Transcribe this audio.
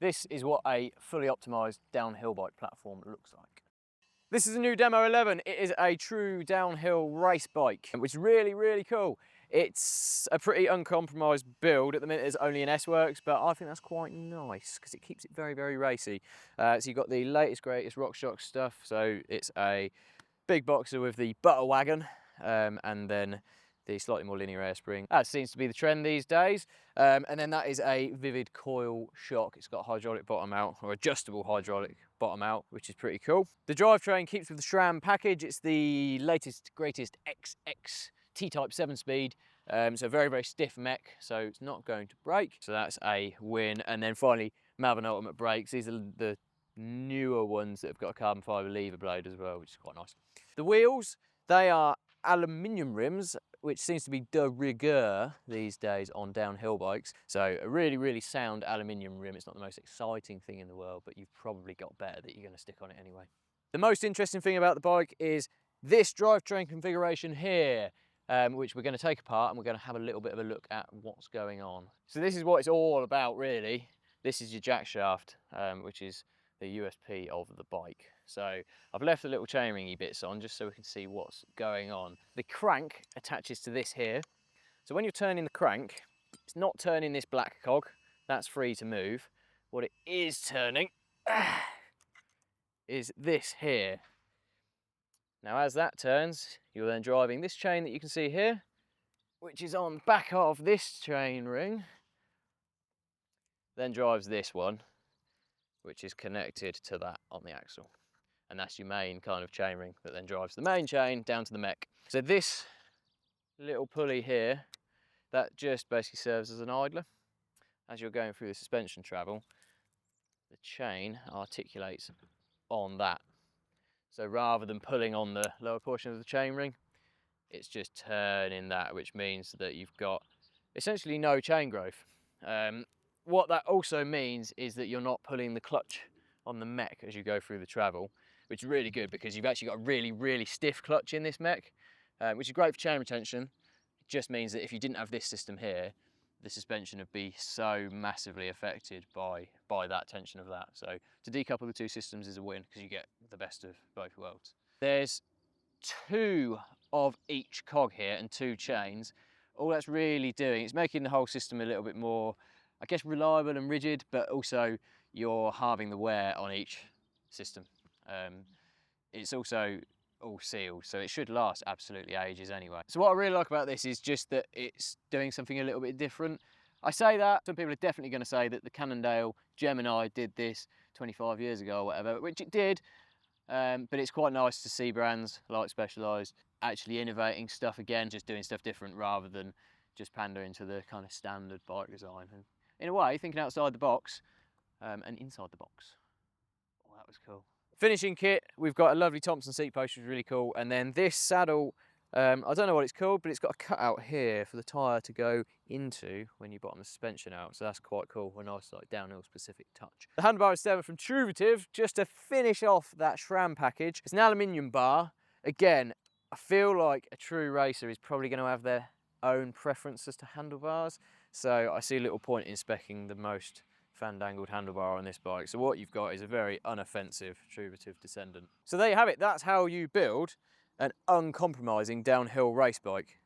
This is what a fully optimised downhill bike platform looks like. This is a new Demo 11. It is a true downhill race bike, which is really, really cool. It's a pretty uncompromised build. At the minute, it's only in S-Works, but I think that's quite nice because it keeps it very, very racy. So you've got the latest, greatest RockShox stuff. So it's a big boxer with the butter wagon, and then the slightly more linear air spring. That seems to be the trend these days. And then that is a Vivid Coil shock. It's got hydraulic bottom out, or adjustable hydraulic bottom out, which is pretty cool. The drivetrain keeps with the SRAM package. It's the latest, greatest XX T-Type 7-speed. So very, very stiff mech, so it's not going to break. So that's a win. And then finally, Maven Ultimate brakes. These are the newer ones that have got a carbon fibre lever blade as well, which is quite nice. The wheels, they are aluminium rims, which seems to be de rigueur these days on downhill bikes. So a really, really sound aluminium rim. It's not the most exciting thing in the world, but you've probably got better that you're going to stick on it anyway. The most interesting thing about the bike is this drivetrain configuration here, which we're going to take apart and we're going to have a little bit of a look at what's going on. So this is what it's all about, really. This is your jackshaft, which is the USP of the bike. So I've left the little chainringy bits on just so we can see what's going on. The crank attaches to this here. So when you're turning the crank, it's not turning this black cog. That's free to move. What it is turning is this here. Now as that turns, you're then driving this chain that you can see here, which is on back of this chain ring, then drives this one, which is connected to that on the axle. And that's your main kind of chainring that then drives the main chain down to the mech. So this little pulley here, that just basically serves as an idler. As you're going through the suspension travel, the chain articulates on that. So rather than pulling on the lower portion of the chainring, it's just turning that, which means that you've got essentially no chain growth. What that also means is that you're not pulling the clutch on the mech as you go through the travel, which is really good because you've actually got a really, really stiff clutch in this mech, which is great for chain retention. It just means that if you didn't have this system here, the suspension would be so massively affected by that tension of that. So to decouple the two systems is a win because you get the best of both worlds. There's two of each cog here and two chains. All that's really doing is making the whole system a little bit more, I guess, reliable and rigid, but also you're halving the wear on each system. It's also all sealed, so it should last absolutely ages anyway. So what I really like about this is just that it's doing something a little bit different. I say that, some people are definitely going to say that the Cannondale Gemini did this 25 years ago or whatever, which it did, but it's quite nice to see brands like Specialized actually innovating stuff again, just doing stuff different rather than just pandering to the kind of standard bike design. And in a way, thinking outside the box and inside the box. Oh, that was cool. Finishing kit, we've got a lovely Thomson seat post, which is really cool. And then this saddle, I don't know what it's called, but it's got a cutout here for the tyre to go into when you bottom the suspension out. So that's quite cool, a nice like downhill specific touch. The handlebar is stemmed from Truvativ, just to finish off that SRAM package. It's an aluminium bar. Again, I feel like a true racer is probably going to have their own preferences to handlebars. So I see a little point in speccing the most fandangled handlebar on this bike. So what you've got is a very unoffensive Truvativ descendant. So there you have it. That's how you build an uncompromising downhill race bike.